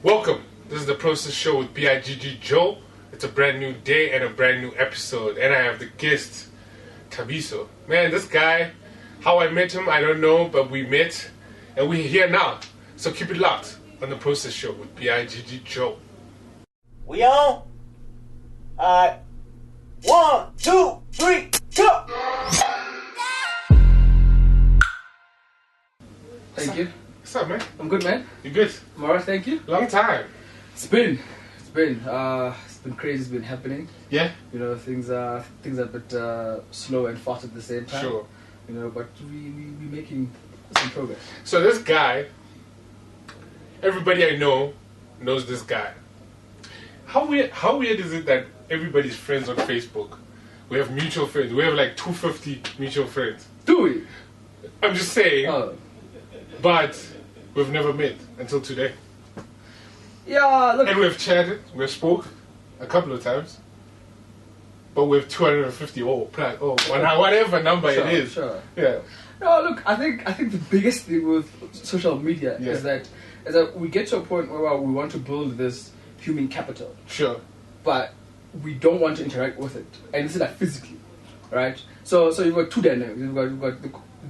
Welcome. This is the Process Show with Bigg Joe. It's a brand new day and a brand new episode, and I have the guest, THABISO. Man, this guy, how I met him, I don't know, but we met, and we're here now. So keep it locked on the Process Show with Bigg Joe. We on? Alright. 1, 2, 3, go! Thank you. What's up, man? I'm good, man. You good? I'm alright, thank you. Long time. It's been crazy. It's been happening. Yeah? You know, things are a bit slow and fast at the same time. Sure. You know, but we making some progress. So this guy, everybody I know knows this guy. How weird is it that everybody's friends on Facebook? We have mutual friends. We have like 250 mutual friends. Do we? I'm just saying. Oh. But we've never met until today. Yeah, look. And we've chatted, we've spoke a couple of times. But we have 250 whatever number Sure, it is. Sure. Yeah. No, look. I think the biggest thing with social media is that we get to a point where we want to build this human capital. Sure. But we don't want to interact with it, and this is like physically, right? So you've got two dynamics. You've got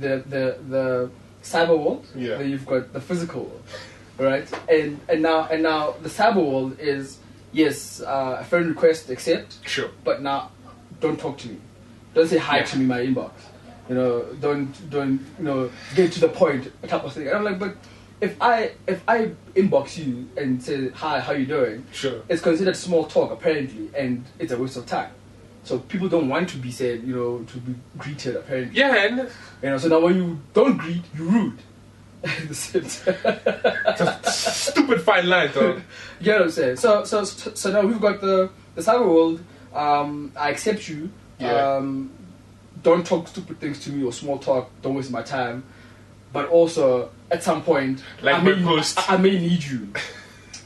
the cyber world. Yeah. Then you've got the physical world, right? And now the cyber world is yes, a friend request accept. Sure. But now, don't talk to me. Don't say hi to me in my inbox. You know, don't get to the point type of thing. And I'm like, but if I inbox you and say hi, how you doing? Sure. It's considered small talk apparently, and it's a waste of time. So people don't want to be said, you know, to be greeted apparently. Yeah, and You know, so now when you don't greet, you're rude. At the same time. it's a stupid fine line, though. You know what I'm saying? So now we've got the cyber world. I accept you. Yeah. Don't talk stupid things to me or small talk. Don't waste my time. But also, at some point, Like my post. I may need you.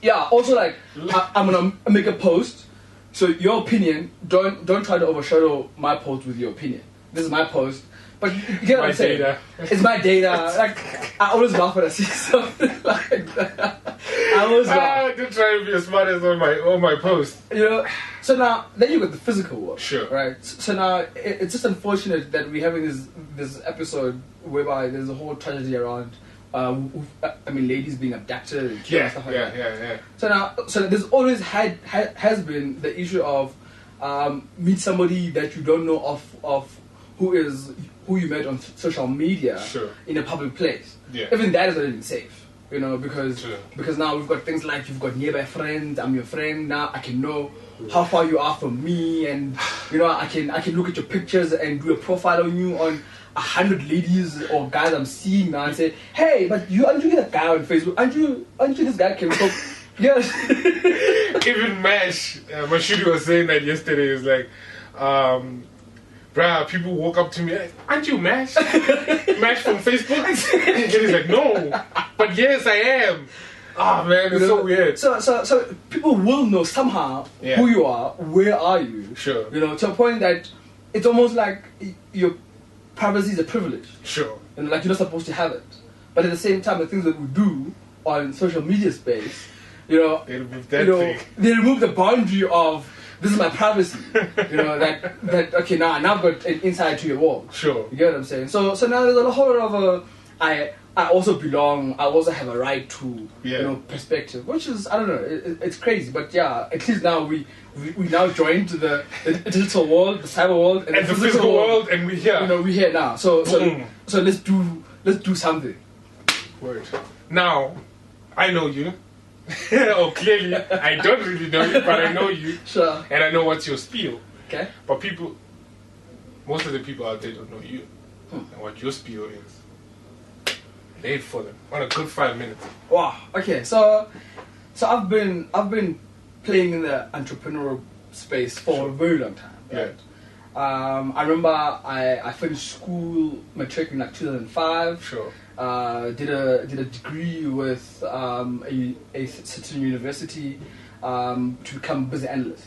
Yeah. Also, like I'm gonna make a post. So your opinion, don't try to overshadow my post with your opinion. This is my post. But you get what I'm saying? Data. It's my data. Like I always laugh when I see something like that. I always laugh. Don't try to be as smart as on my post. You know. So now, then you got the physical world. Sure. Right. So now it's just unfortunate that we're having this episode whereby there's a whole tragedy around. Ladies being abducted and killed and stuff like that. Yeah. So there's always has been the issue of meet somebody that you don't know of who you met on social media in a public place. Yeah. Even that is not even safe, you know, because now we've got things like you've got nearby friends. I'm your friend now. I can know how far you are from me, and you know I can look at your pictures and do a profile on you on 100 ladies or guys I'm seeing now and say, hey, but aren't you that guy on Facebook? Aren't you this guy can talk? Yes. Even Mash, Mashudi was saying that yesterday. He was like, bruh, people walk up to me, aren't you Mash? Mash from Facebook? And he's like, no, but yes, I am. Oh man, it's so weird. So people will know somehow who you are, where are you? Sure. You know, to a point that it's almost like your privacy is a privilege. Sure. And like you're not supposed to have it. But at the same time, the things that we do on social media space, you know, They remove they remove the boundary of this is my privacy. You know, that okay, now I've got an inside to your wall. Sure. You get what I'm saying? So now there's a whole lot of I also belong. I also have a right to perspective, which is I don't know. It's crazy, but yeah, at least now we now joined the digital world, the cyber world, and the physical world, and we're here. You know, we're here now. So let's do something. Word. Now, I know you. Oh, clearly, I don't really know you, but I know you. Sure. And I know what's your spiel. Okay. But most of the people out there don't know you and what your spiel is. Lay it for them on a good 5 minutes. Wow. Okay. So I've been playing in the entrepreneurial space for a very long time. Right? Yeah. I remember I finished school, matric in like 2005. Sure. Did a degree with a certain university to become a business analyst.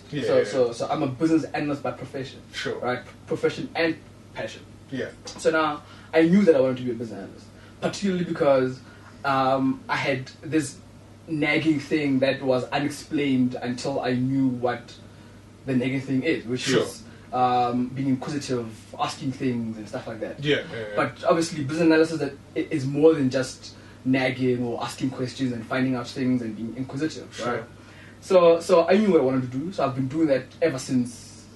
So I'm a business analyst by profession. Sure. Right. Profession and passion. Yeah. So now I knew that I wanted to be a business analyst, particularly because I had this nagging thing that was unexplained until I knew what the nagging thing is, which is being inquisitive, asking things and stuff like that. Yeah. But obviously, business analysis that is more than just nagging or asking questions and finding out things and being inquisitive, right? So I knew what I wanted to do. So I've been doing that ever since,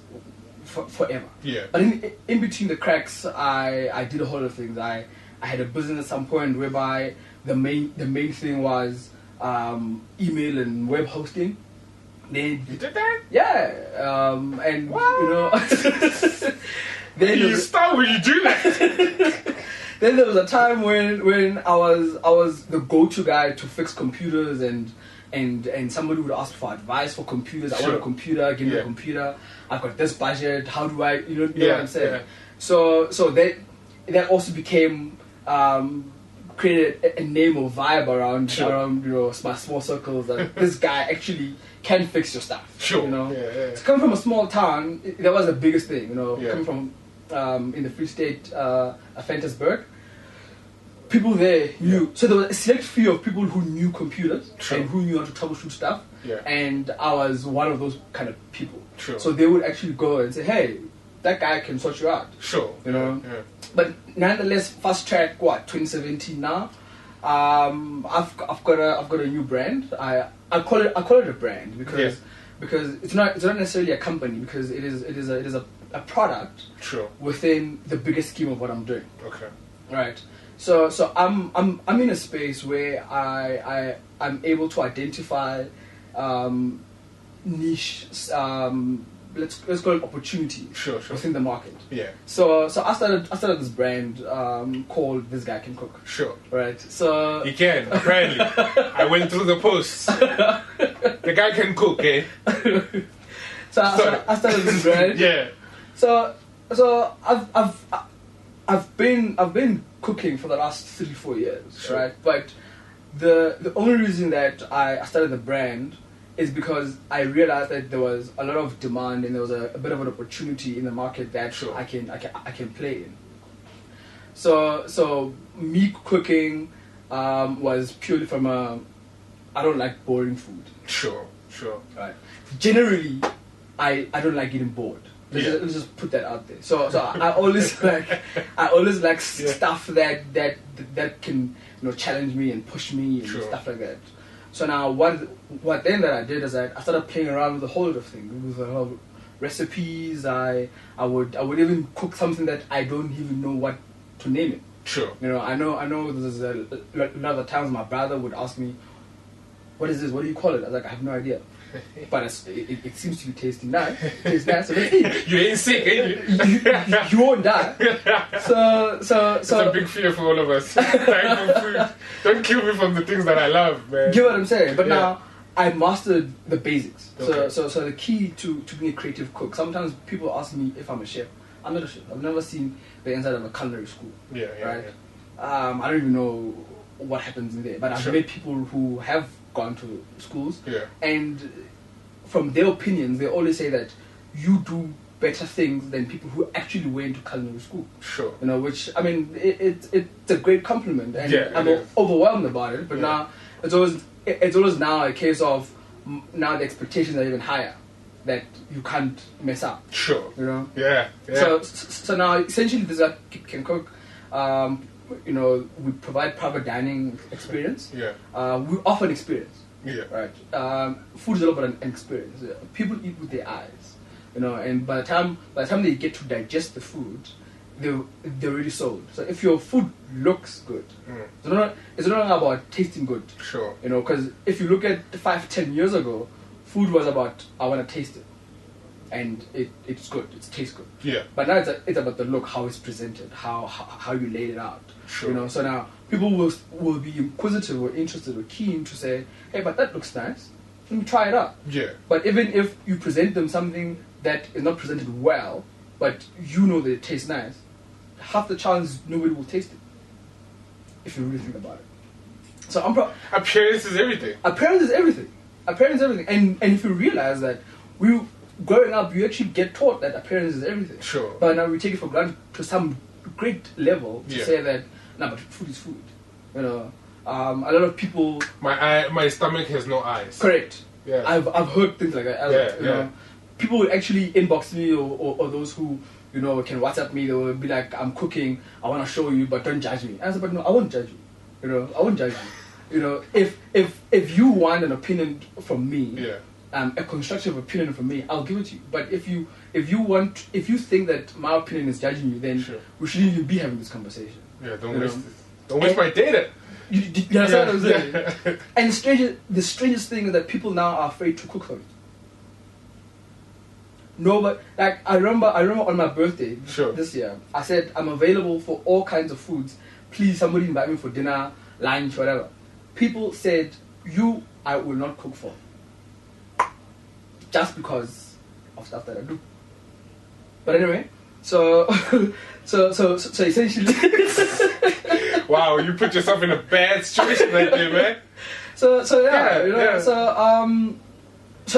forever. Yeah. But in between the cracks, I did a whole lot of things. I had a business at some point whereby the main thing was email and web hosting. Then You did that? yeah, and What? you know. Then You start when you do that. Then there was a time when I was the go-to guy to fix computers and somebody would ask for advice for computers. I want a computer, give me a computer. I've got this budget. How do I, you know what I'm saying? Yeah. So that also became created a name or vibe around you know small circles that this guy actually can fix your stuff. Sure. You know. Yeah. To come from a small town, that was the biggest thing. You know, Yeah. coming from in the Free State, Ventersburg. People there knew, so there was a select few of people who knew computers and who knew how to troubleshoot stuff. Yeah. And I was one of those kind of people. Sure. So they would actually go and say, "Hey, that guy can sort you out." Sure. You know. Yeah. But nonetheless, fast track 2017 now. I've got a new brand. I call it a brand because it's not necessarily a company, because it is a product within the bigger scheme of what I'm doing. Okay. Right. So I'm in a space where I'm able to identify niche let's call it opportunities within the market. Yeah. So I started this brand called This Guy Can Cook. Sure. Right. So He can, apparently. I went through the posts. The guy can cook, eh? So I started this brand. Yeah. So I've been cooking for the last 3-4 years, right? But the only reason that I started the brand is because I realized that there was a lot of demand and there was a bit of an opportunity in the market that I can play in. So me cooking was purely from I don't like boring food. Sure. Right. Generally, I don't like getting bored. Let's just put that out there. So I always like stuff that can challenge me and push me and stuff like that. So now what then that I did is I started playing around with a whole lot of things, with a lot of recipes. I would even cook something that I don't even know what to name it. Sure. I know there's a lot of times my brother would ask me, "What is this? What do you call it?" I was like, "I have no idea." But it seems to be tasting nice. Tastes nice. So let's eat. You ain't sick, ain't you won't die. So it's a big fear for all of us. Dying from food. Don't kill me from the things that I love, man. Get what I'm saying? But now I mastered the basics. Okay. So the key to being a creative cook. Sometimes people ask me if I'm a chef. I'm not a chef. I've never seen the inside of a culinary school. Right? I don't even know what happens in there. But I've met people who have gone to schools, and from their opinions, they always say that you do better things than people who actually went to culinary school. Sure. Which I mean, it's a great compliment, and I'm overwhelmed about it. But now it's always now a case of now the expectations are even higher, that you can't mess up. Sure. Yeah. So now essentially this guy can cook. We provide private dining experience. We offer an experience. Right. Food is all about an experience. People eat with their eyes, and by the time they get to digest the food, they're already sold. So if your food looks good, it's not about tasting good. Sure. Because if you look at 5-10 years ago, food was about, I want to taste it, and it's good. It tastes good. Yeah. But now it's about the look, how it's presented, how you laid it out. Sure. So now people will be inquisitive or interested or keen to say, "Hey, but that looks nice. Let me try it out." Yeah. But even if you present them something that is not presented well, but that it tastes nice, half the chance nobody will taste it. If you really think about it. So appearance is everything. Appearance is everything. And if you realize that growing up, you actually get taught that appearance is everything. Sure. But now we take it for granted to some great level to say that, but food is food. A lot of people. My stomach has no eyes. Correct. Yeah. I've heard things like that. Yeah, yeah. People would actually inbox me or those who can WhatsApp me. They will be like, I'm cooking. I want to show you, but don't judge me. I said, but no, I won't judge you. I won't judge you. If you want an opinion from me, yeah. A constructive opinion from me, I'll give it to you. But if you think that my opinion is judging you, then we shouldn't even be having this conversation. Yeah, don't waste my data. You understand what I'm saying? And the strangest thing is that people now are afraid to cook for me. No, but like I remember on my birthday this year, I said I'm available for all kinds of foods. Please, somebody invite me for dinner, lunch, whatever. People said, I will not cook for. Just because of stuff that I do. But anyway, so essentially. Wow, you put yourself in a bad situation right there, man. So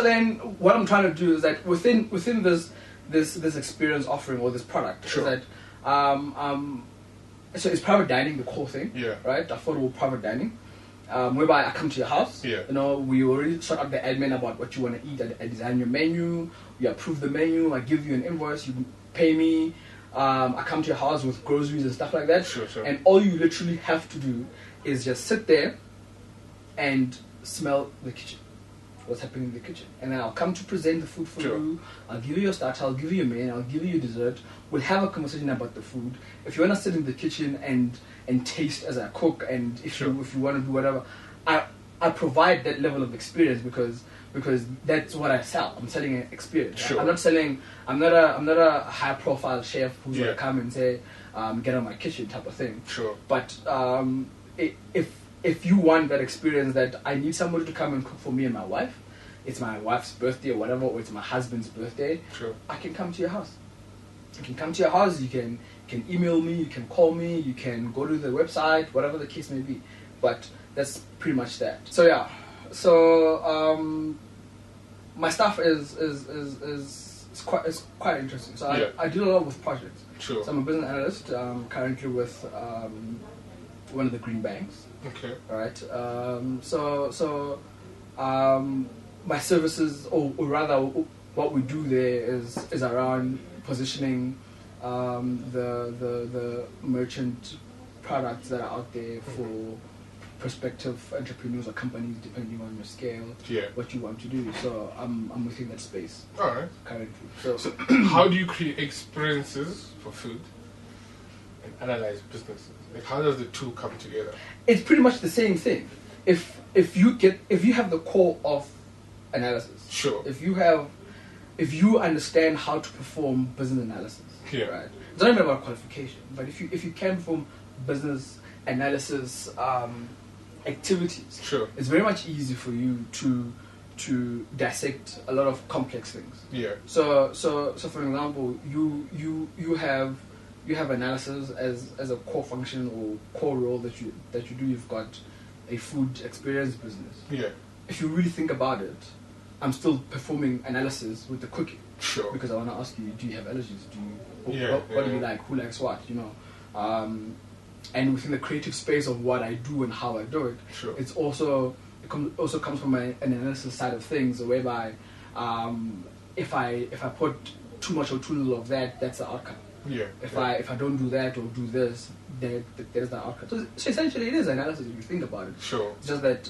then what I'm trying to do is that within this experience offering or this product is that so it's private dining, the core thing, right? Affordable private dining, whereby I come to your house. We already sort out the admin about what you want to eat. I design your menu, you approve the menu, I give you an invoice, you pay me. I come to your house with groceries and stuff like that. Sure. And all you literally have to do is just sit there and smell the kitchen. What's happening in the kitchen. And then I'll come to present the food for you. I'll give you your starter, I'll give you your main, I'll give you your dessert. We'll have a conversation about the food. If you want to sit in the kitchen and taste as I cook, and if you want to do whatever, I provide that level of experience because that's what I sell. I'm selling an experience. I'm not a high profile chef who's gonna come and say, get on my kitchen type of thing. But if you want that experience, that I need somebody to come and cook for me and my wife, it's my wife's birthday or whatever, or it's my husband's birthday, I can come to your house. You can come to your house, you can email me, you can call me, you can go to the website, whatever the case may be. But that's pretty much that. So yeah. My stuff is quite interesting. So I deal a lot with projects. So I'm a business analyst currently with one of the green banks. Okay. All right. My services, or rather, what we do there is around positioning the merchant products that are out there for prospective entrepreneurs or companies, depending on your scale, what you want to do. So I'm within that space. All right. Currently. So how do you create experiences for food and analyze businesses? Like, how does the two come together? It's pretty much the same thing. If you have the core of analysis, if you understand how to perform business analysis, right? It's not even about qualification, but if you can perform business analysis activities, it's very much easy for you to dissect a lot of complex things. So for example, you have analysis as a core function or core role that you do. You've got a food experience business. If you really think about it, I'm still performing analysis with the cooking. Because I want to ask you, do you have allergies? What do you like? Who likes what? And within the creative space of what I do and how I do it, it also comes from an analysis side of things, whereby if I put too much or too little of that, that's the outcome. If I don't do that or do this, there's the outcome. So essentially, it is analysis if you think about it. It's just that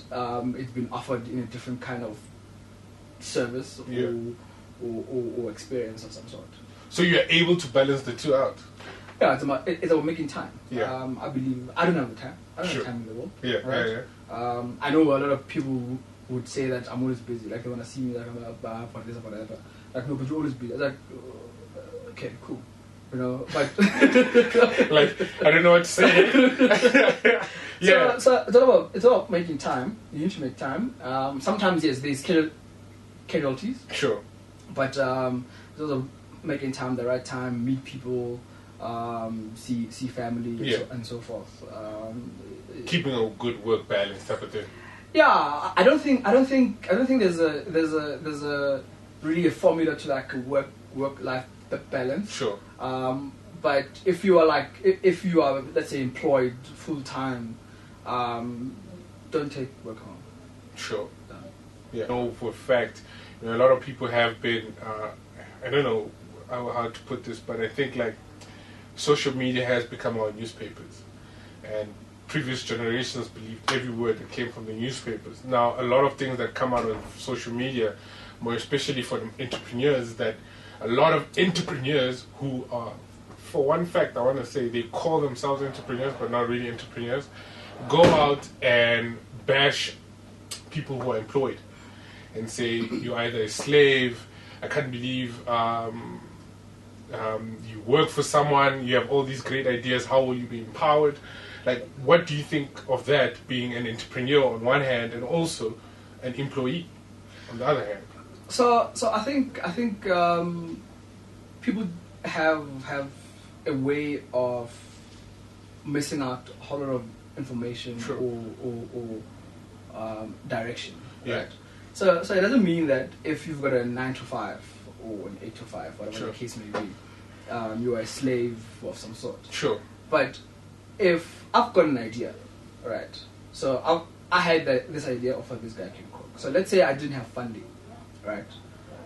it's been offered in a different kind of service or experience of some sort. So you're able to balance the two out. Yeah, it's about making time. I believe I don't have the time. I don't have time in the world. Right? I know a lot of people would say that I'm always busy. Like they want to see me, like I'm about this, about that. Like, no, but you're always busy. I was like, okay, cool. But like I don't know what to say. So it's all about making time. You need to make time. Sometimes yes, there's casualties. But it's also making time, the right time, meet people, see family, and so forth. Keeping a good work balance type of thing. Yeah, I don't think there's a really a formula to like a work life balance. But if you are let's say employed full time, don't take work home. Sure. Done. Yeah. I know for a fact, a lot of people have been, I don't know how to put this, but I think like social media has become our newspapers. And previous generations believed every word that came from the newspapers. Now, a lot of things that come out of social media, more especially for the entrepreneurs, that a lot of entrepreneurs who are, for one fact, I want to say they call themselves entrepreneurs, but not really entrepreneurs, go out and bash people who are employed and say you're either a slave. I can't believe you work for someone, you have all these great ideas, how will you be empowered? Like, what do you think of that, being an entrepreneur on one hand and also an employee on the other hand? So I think people have a way of missing out a whole lot of information or direction. Yeah. Right? So it doesn't mean that if you've got a 9 to 5 or an 8 to 5, whatever the case may be, you are a slave of some sort. Sure. But if I've got an idea, right? So I had this idea of how this guy can cook. So let's say I didn't have funding, right?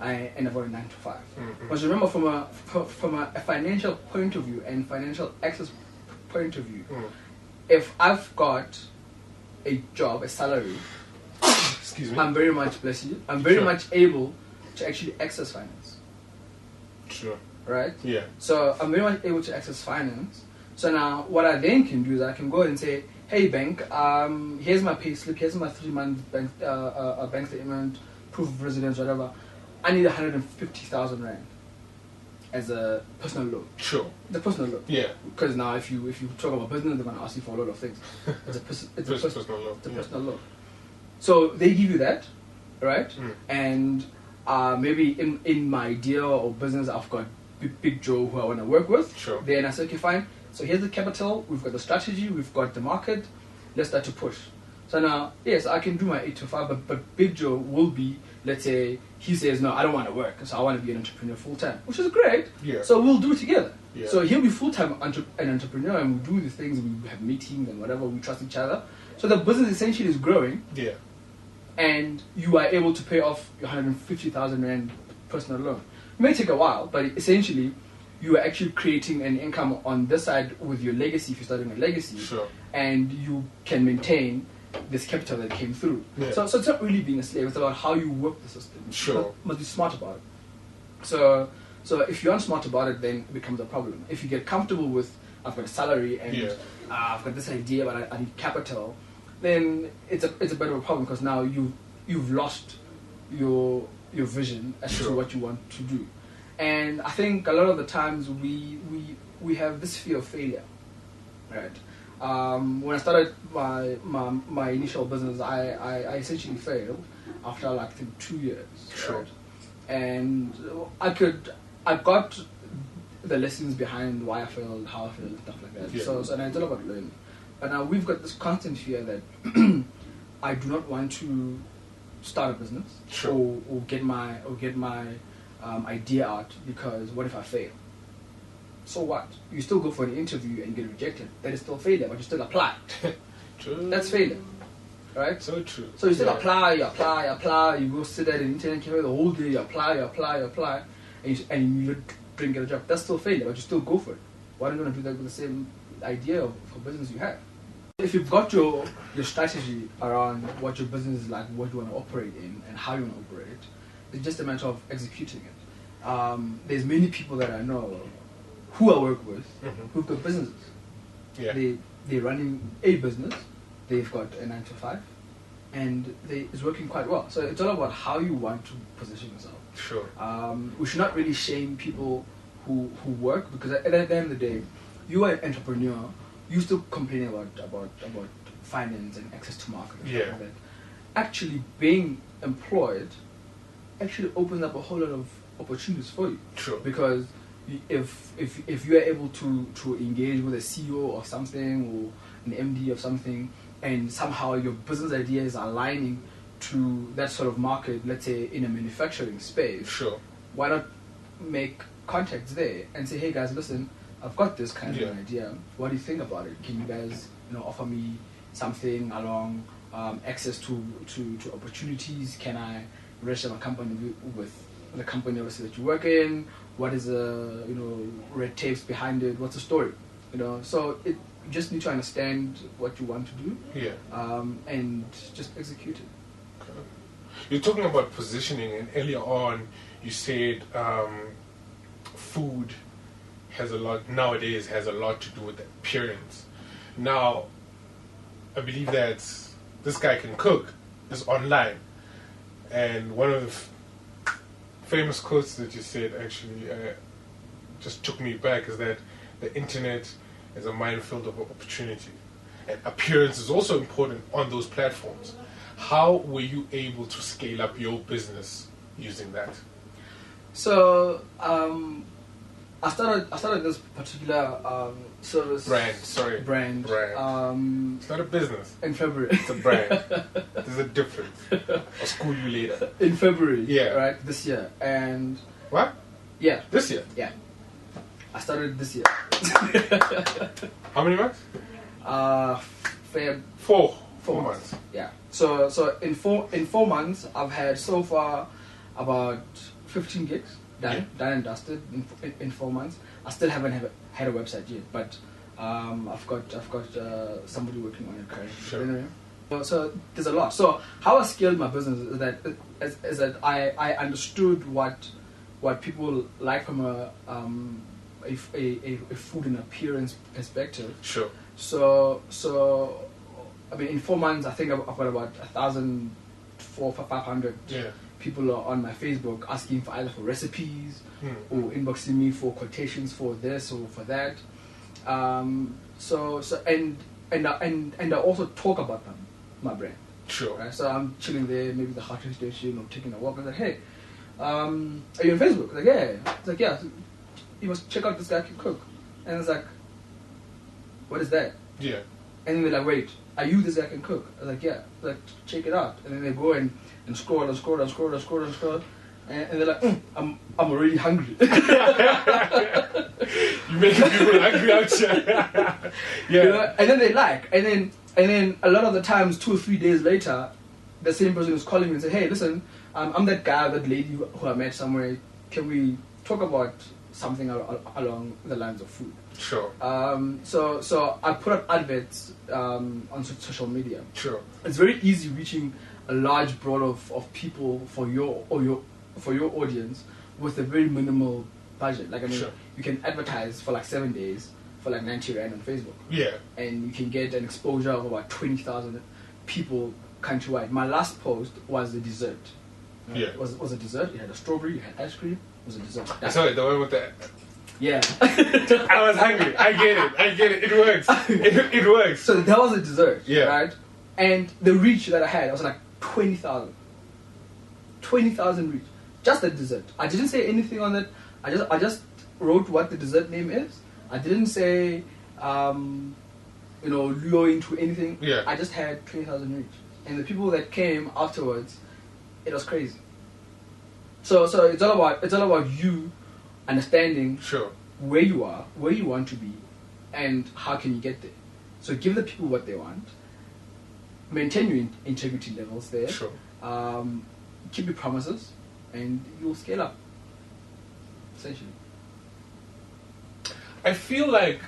And I've got a 9 to 5. Mm-hmm. But remember, from a financial point of view and financial access point of view, if I've got a job, a salary, excuse me, I'm very much, bless you, I'm very much able to actually access finance. Sure. Right? Yeah. So I'm very much able to access finance. So now what I then can do is I can go and say, hey bank, here's my pay slip, here's my 3-month bank statement, proof of residence, whatever. I need 150,000 rand as a personal loan. Sure. The personal loan. Yeah. Because now if you talk about business, they're going to ask you for a lot of things. It's a personal loan. It's a personal loan. So they give you that, right? And maybe in my idea or business, I've got Big Joe who I want to work with. Sure. Then I say, okay, fine. So here's the capital. We've got the strategy. We've got the market. Let's start to push. So now, yes, I can do my 8 to 5, but Big Joe will be, let's say, he says, no, I don't want to work, so I want to be an entrepreneur full time, which is great. Yeah. So we'll do it together. Yeah. So he'll be full time an entrepreneur, and we do the things. We have meetings and whatever. We trust each other. So the business essentially is growing. Yeah. And you are able to pay off your 150,000 rand personal loan. It may take a while, but essentially, you are actually creating an income on this side with your legacy if you're starting a legacy. Sure. And you can maintain this capital that came through. Yeah. So it's not really being a slave, it's about how you work the system. Sure. You must be smart about it. So if you aren't smart about it, then it becomes a problem. If you get comfortable with, I've got a salary and I've got this idea but I need capital, then it's a bit of a problem because now you've lost your vision as to what you want to do. And I think a lot of the times we have this fear of failure, right? When I started my initial business, I essentially failed after like I think 2 years. Sure. Right? And I got the lessons behind why I failed, how I failed, and stuff like that. Yeah. So and it's all about learning. But now we've got this constant fear that I do not want to start a business or get my idea out because what if I fail? So what? You still go for an interview and get rejected. That is still failure, but you still apply. True. That's failure, right? So true. So you still apply, you go sit at an internet cafe the whole day, you apply, and you don't get a job. That's still failure, but you still go for it. Why don't you want to do that with the same idea of business you have? If you've got your strategy around what your business is like, what you want to operate in, and how you want to operate, it's just a matter of executing it. There's many people that I know who I work with who've got businesses. Yeah. They're running a business, they've got a 9 to 5, and it's working quite well. So it's all about how you want to position yourself. Sure. We should not really shame people who work because at the end of the day, you are an entrepreneur. You still complaining about finance and access to market and stuff like that. Actually, being employed actually opens up a whole lot of opportunities for you. Sure. Because if you are able to engage with a CEO or something or an MD of something, and somehow your business idea is aligning to that sort of market, let's say in a manufacturing space, sure, why not make contacts there and say, hey guys, listen, I've got this kind of an idea. What do you think about it? Can you guys, offer me something along access to opportunities? Can I register my company with the company obviously that you work in? What is the red tapes behind it? What's the story? So you just need to understand what you want to do. Yeah. And just execute it. Okay. You're talking about positioning, and earlier on you said food nowadays has a lot to do with appearance. Now, I believe that this guy can cook is online, and one of the famous quotes that you said actually just took me back is that the internet is a minefield of opportunity, and appearance is also important on those platforms. How were you able to scale up your business using that? So I started this particular service brand. It's not a business. In February. It's a brand. There's a difference. I'll school you later. In February. Yeah. Right. This year. And what? Yeah. This year. Yeah. I started this year. How many months? Four months. Yeah. So in 4 months, I've had so far about 15 gigs done and dusted in 4 months. I still haven't had a website yet, but I've got somebody working on it currently. Sure. Anyway, so there's a lot. So how I scaled my business is that I understood what people like from a food and appearance perspective. Sure. So I mean, in 4 months, I think I've got about 1,500 people are on my Facebook asking for either for recipes or inboxing me for quotations for this or for that. And I also talk about my brand. Sure. Right? So I'm chilling there, maybe the Gauteng station, or taking a walk. I'm like, hey, are you on Facebook? It's like, yeah. It's like, yeah. You must check out this guy can cook. And it's like, what is that? Yeah. And then they're like, wait, are you this guy can cook? I was like, yeah. Like, check it out. And then they go and scroll and scroll and scroll and scroll and scroll. And they're like, I'm already hungry. You're making people hungry out here. Yeah. And then they like. And then a lot of the times, 2 or 3 days later, the same person is calling me and say, hey, listen, I'm that guy or that lady who I met somewhere. Can we talk about something along the lines of food? Sure. So I put up adverts on social media. Sure. It's very easy reaching a large broad of people for your audience with a very minimal budget. Like, I mean, you can advertise for like 7 days for like 90 Rand on Facebook. Yeah. And you can get an exposure of about 20,000 people countrywide. My last post was a dessert. Yeah. It was a dessert. It had a strawberry, it had ice cream. It was a dessert. Sorry, the one with the... Yeah. I was hungry. I get it. It works. It works. So that was a dessert. Yeah. Right? And the reach that I had, I was like 20,000. 20,000 reach. Just the dessert. I didn't say anything on it. I just wrote what the dessert name is. I didn't say, lure into anything. Yeah. I just had 20,000 reach. And the people that came afterwards, it was crazy. So it's all about you understanding where you are, where you want to be, and how can you get there. So give the people what they want. Maintain your integrity levels there. Sure. Keep your promises, and you'll scale up. Essentially. I feel like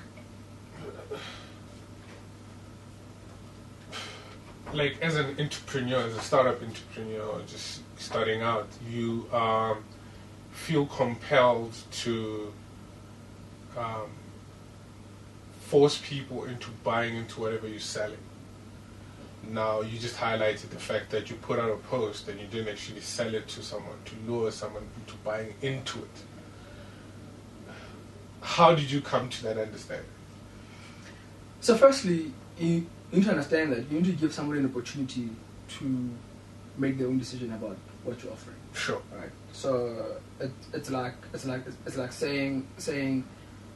as an entrepreneur, as a startup entrepreneur, just starting out, you feel compelled to force people into buying into whatever you're selling. Now, you just highlighted the fact that you put out a post and you didn't actually sell it to someone, to lure someone into buying into it. How did you come to that understanding? So firstly, you need to understand that you need to give somebody an opportunity to make their own decision about what you're offering. Sure. Right. So it's like saying,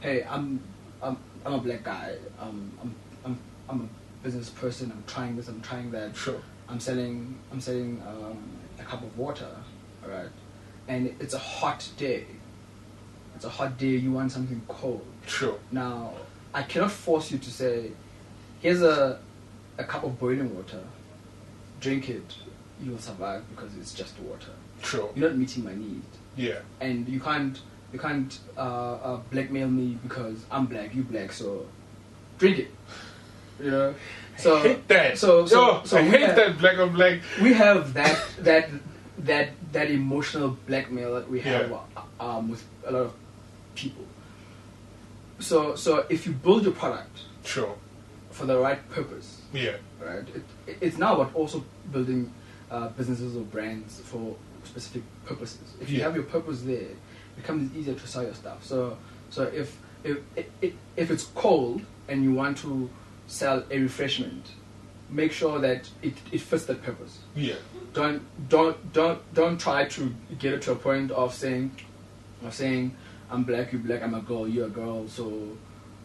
hey, I'm a black guy. I'm a business person. I'm trying this. I'm trying that. Sure. I'm selling a cup of water. All right. And it's a hot day. It's a hot day. You want something cold. Sure. Now, I cannot force you to say, here's a cup of boiling water, drink it, you'll survive because it's just water. Sure. You're not meeting my need. Yeah. And you can't blackmail me because I'm black, you black, so drink it. You know. So I hate that. So I hate that black on black. We have that emotional blackmail that we have with a lot of people. So if you build your product, sure, for the right purpose, right, it's now about also building businesses or brands for specific purposes. If you have your purpose there, it becomes easier to sell your stuff. So if it's cold and you want to sell a refreshment, make sure that it fits that purpose. Yeah. Don't try to get it to a point of saying I'm black, you black, I'm a girl, you're a girl, so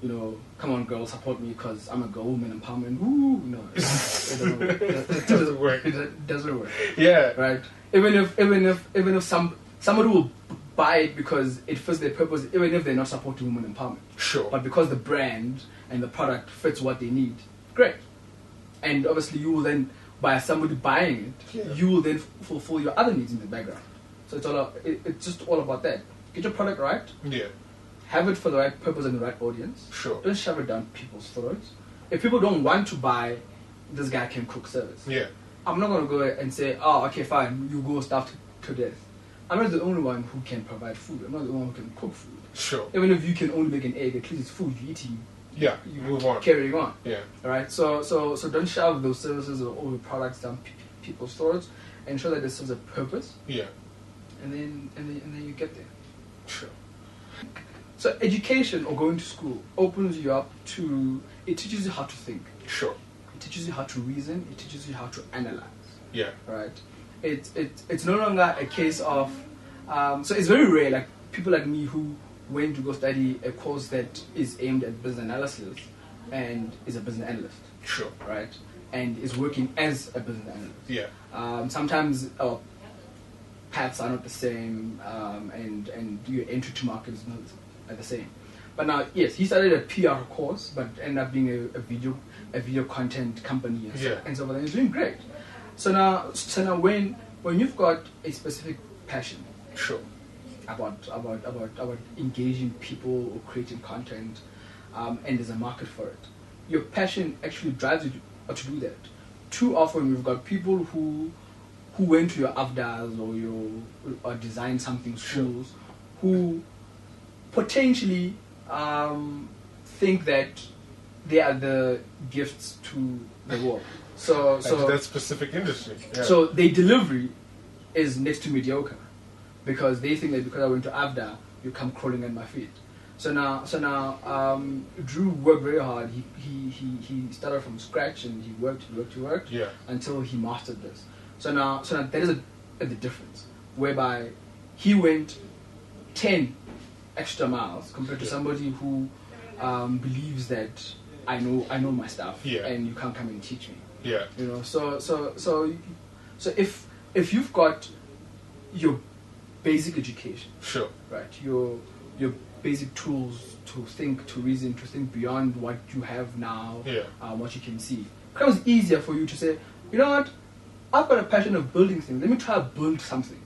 you know, come on, girl, support me because I'm a girl, woman empowerment. Woo! No, it doesn't work. It doesn't work. Yeah. Right. Even if somebody will buy it because it fits their purpose, even if they're not supporting women empowerment. Sure. But because the brand and the product fits what they need, great. And obviously, you will then, by somebody buying it, you will then fulfill your other needs in the background. So it's just all about that. Get your product right. Yeah. Have it for the right purpose and the right audience. Sure. Don't shove it down people's throats. If people don't want to buy, this guy can cook service. Yeah. I'm not gonna go and say, oh, okay, fine, you go starve to death. I'm not the only one who can provide food. I'm not the only one who can cook food. Sure. Even if you can only make an egg, at least it's food you eat. You move on. Carrying on. Yeah. All right. So don't shove those services or all the products down people's throats. Ensure that this serves a purpose. Yeah. And then you get there. Sure. So education or going to school opens you up to. It teaches you how to think. Sure. It teaches you how to reason. It teaches you how to analyze. Yeah. Right. It's no longer a case of. So it's very rare. Like people like me who went to go study a course that is aimed at business analysis and is a business analyst. Sure. Right. And is working as a business analyst. Yeah. Sometimes our paths are not the same, and your entry to market is not the same. But now, yes, he started a PR course, but ended up being a video content company and so on. And he's doing great. So now when you've got a specific passion, sure, about engaging people or creating content, and there's a market for it, your passion actually drives you to do that. Too often we've got people who went to your AFDAs or designed something schools who potentially think that they are the gifts to the world. So that specific industry. Yeah. So their delivery is next to mediocre because they think that because I went to AFDA, you come crawling at my feet. So now, Drew worked very hard. He started from scratch and he worked until he mastered this. So now that is the difference, whereby he went 10 extra miles compared to somebody who believes that I know my stuff and you can't come and teach me. Yeah. You know. So if you've got your basic education, sure, right, your basic tools to think, to reason, to think beyond what you have now, what you can see, it becomes easier for you to say, you know what, I've got a passion of building things. Let me try to build something.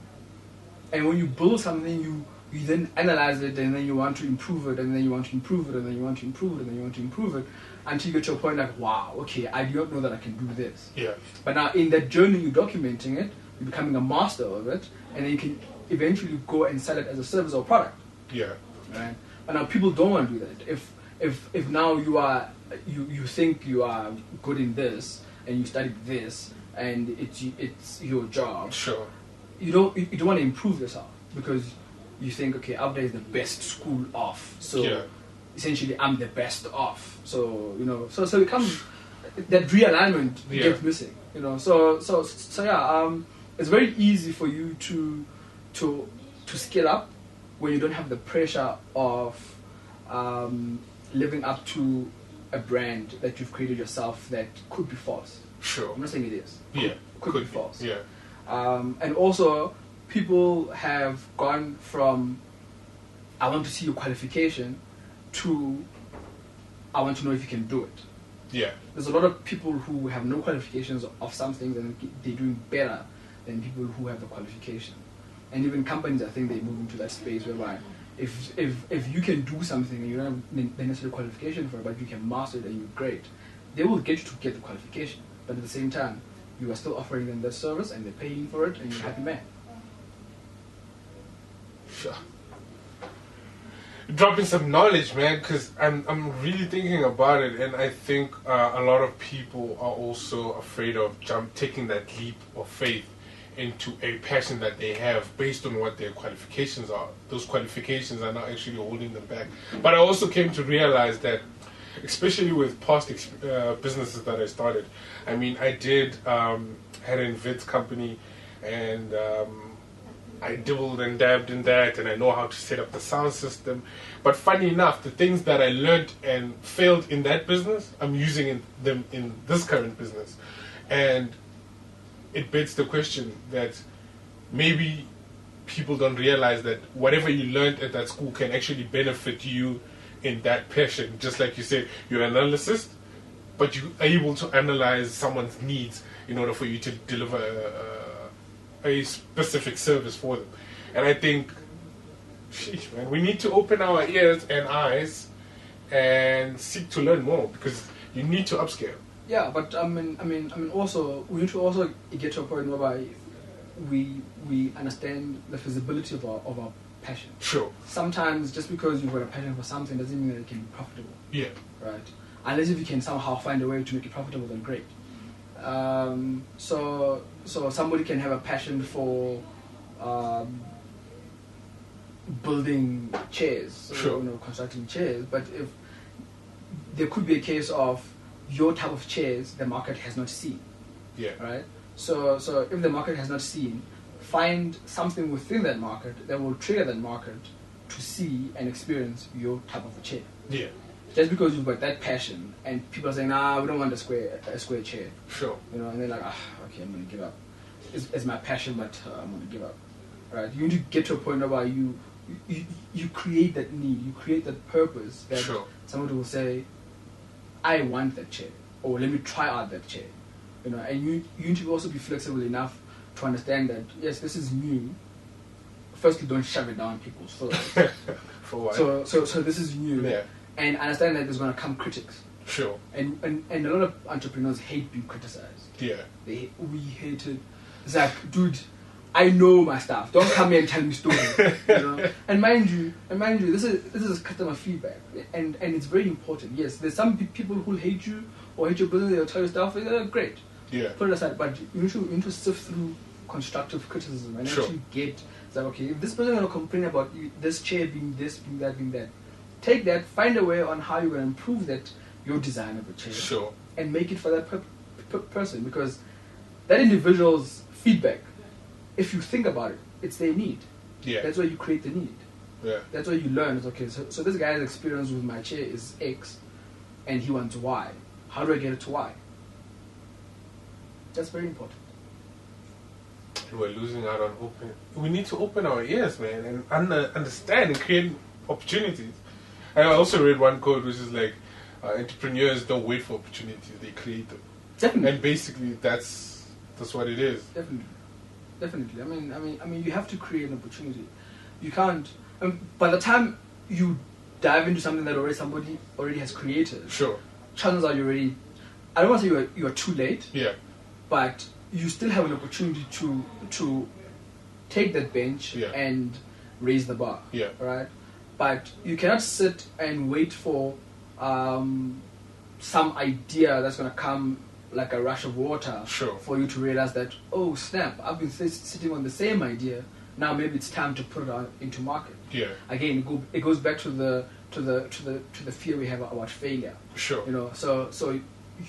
And when you build something, you then analyze it, and then you want to improve it, and then you want to improve it, and then you want to improve it, and then you want to improve it, until you get to a point like, wow, okay, I do not know that I can do this. Yeah. But now in that journey, you're documenting it, you're becoming a master of it, and then you can eventually go and sell it as a service or product. Yeah. Right. But now people don't want to do that. If now you think you are good in this, and you studied this, and it's your job. Sure. You don't want to improve yourself because you think, okay, AFDA is the best school off, so essentially I'm the best off. So so it comes that realignment gets missing. So it's very easy for you to scale up when you don't have the pressure of living up to a brand that you've created yourself that could be false. Sure. I'm not saying it is. Could be false. Yeah. And also, people have gone from I want to see your qualification to I want to know if you can do it. Yeah. There's a lot of people who have no qualifications of some things and they're doing better than people who have the qualification. And even companies, I think they move into that space whereby if you can do something and you don't have the necessary qualification for it, but you can master it and you're great, they will get you to get the qualification. But at the same time, you are still offering them that service and they're paying for it and you're a happy man. Sure. Dropping some knowledge, man, because I'm really thinking about it, and I think a lot of people are also afraid of taking that leap of faith into a passion that they have based on what their qualifications are. Those qualifications are not actually holding them back. But I also came to realize that, especially with past businesses that I started, I mean, I did had an events company, and I dabbled and dabbed in that, and I know how to set up the sound system. But funny enough, the things that I learned and failed in that business, I'm using them in this current business. And it begs the question that maybe people don't realize that whatever you learned at that school can actually benefit you in that passion. Just like you said, you're an analyst, but you are able to analyze someone's needs in order for you to deliver a specific service for them. And I think, sheesh, man, we need to open our ears and eyes and seek to learn more, because you need to upscale. Yeah, but I mean, also we need to also get to a point whereby we understand the feasibility of our passion. Sure. Sometimes just because you've got a passion for something doesn't mean that it can be profitable. Yeah. Right. Unless if you can somehow find a way to make it profitable, then great. So somebody can have a passion for building chairs, sure, constructing chairs, but if there could be a case of your type of chairs the market has not seen. Yeah. Right? So if the market has not seen, find something within that market that will trigger that market to see and experience your type of a chair. Yeah. Just because you've got that passion and people are saying, nah, we don't want a square chair. Sure. And they're like, okay, I'm gonna give up. It's my passion, but I'm gonna give up. Right? You need to get to a point where you create that need, you create that purpose that sure, somebody will say, I want that chair, or let me try out that chair. And you need to also be flexible enough to understand that yes, this is new. Firstly, don't shove it down people's throats. For what? So this is new. Yeah. And understand that there's going to come critics. Sure. And a lot of entrepreneurs hate being criticized. Yeah. We hate it. It's like, dude, I know my stuff. Don't come here and tell me stories. And mind you, this is customer feedback, and it's very important. Yes, there's some people who hate you or hate your business. They'll tell you stuff. Great. Yeah. Put it aside. But you need to sift through constructive criticism and sure, actually get that. Okay, if this person is going to complain about this chair being this, being that, being that, take that, find a way on how you're going to improve that your design of a chair. Sure. And make it for that person, because that individual's feedback, if you think about it, it's their need. Yeah. That's why you create the need. Yeah. That's why you learn. It's okay, so this guy's experience with my chair is X, and he wants Y. How do I get it to Y? That's very important. We're losing out on open. We need to open our ears, man, and understand and create opportunities. I also read one quote which is like, entrepreneurs don't wait for opportunities; they create them. Definitely. And basically, that's what it is. Definitely. I mean, you have to create an opportunity. You can't. By the time you dive into something that somebody already has created, sure, chances are you're already. I don't want to say you are too late. Yeah. But you still have an opportunity to take that bench, yeah, and raise the bar. Yeah. Right. But you cannot sit and wait for some idea that's going to come like a rush of water, sure, for you to realize that, oh snap, I've been sitting on the same idea. Now maybe it's time to put it out into market. Yeah. Again, it goes back to the fear we have about failure. Sure. So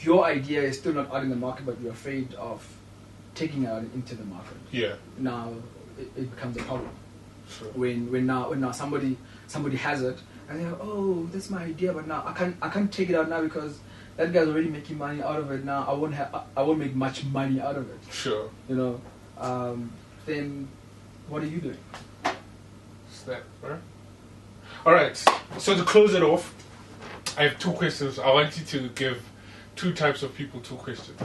your idea is still not out in the market, but you're afraid of taking it out into the market. Yeah. Now it becomes a problem. Sure. When now somebody has it and they're like, oh, that's my idea, but now I can't take it out now because that guy's already making money out of it. Now I won't make much money out of it. Sure. Then what are you doing? Snap, right? All right. So to close it off, I have two questions. I want you to give two types of people, two questions.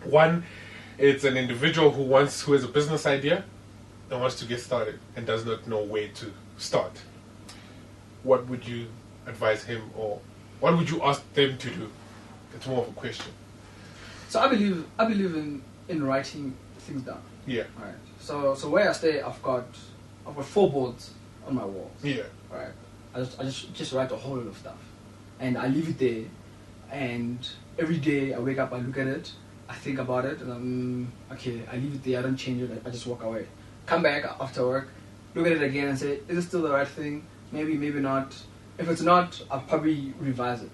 One, it's an individual who has a business idea and wants to get started and does not know where to start. What would you advise him, or what would you ask them to do? It's more of a question. So I believe in writing things down. Yeah. Right. So where I stay, I've got 4 boards on my walls. Yeah. Right. I just write a whole lot of stuff, and I leave it there. And every day I wake up, I look at it, I think about it, and okay, I leave it there. I don't change it. I just walk away. Come back after work, look at it again, and say, is it still the right thing? Maybe, maybe not. If it's not, I'll probably revise it.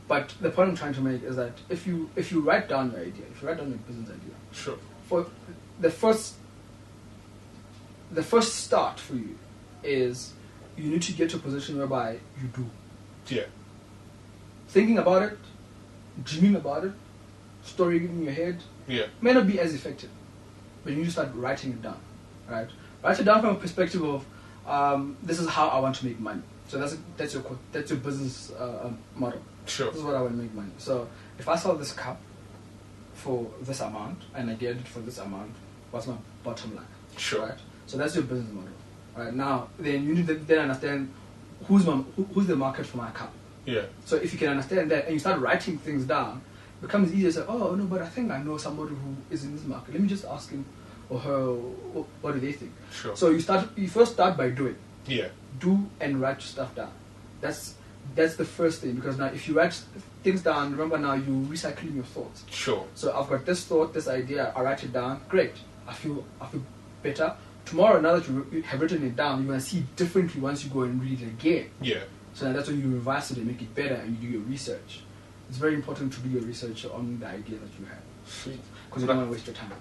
But the point I'm trying to make is that if you write down your idea, if you write down your business idea, sure, for the first start for you is you need to get to a position whereby you do. Yeah. Thinking about it, dreaming about it, storing it in your head, yeah, may not be as effective, but you need to start writing it down, right? Write it down from a perspective of this is how I want to make money. So that's your business model. Sure. This is what I want to make money. So if I sell this cup for this amount and I get it for this amount, what's my bottom line? Sure. Right. So that's your business model. Right now, then you need to then understand who's the market for my cup. Yeah. So if you can understand that and you start writing things down, it becomes easier to say, oh no, but I think I know somebody who is in this market. Let me just ask him or her, what do they think? Sure. So you first start by doing. Yeah. Do and write stuff down. That's the first thing, because now if you write things down, remember now you're recycling your thoughts. Sure. So I've got this thought, this idea, I write it down, great. I feel better. Tomorrow, now that you have written it down, you're going to see it differently once you go and read it again. Yeah. So now that's when you revise it and make it better and you do your research. It's very important to do your research on the idea that you have. Sweet. Because you don't want to waste your time.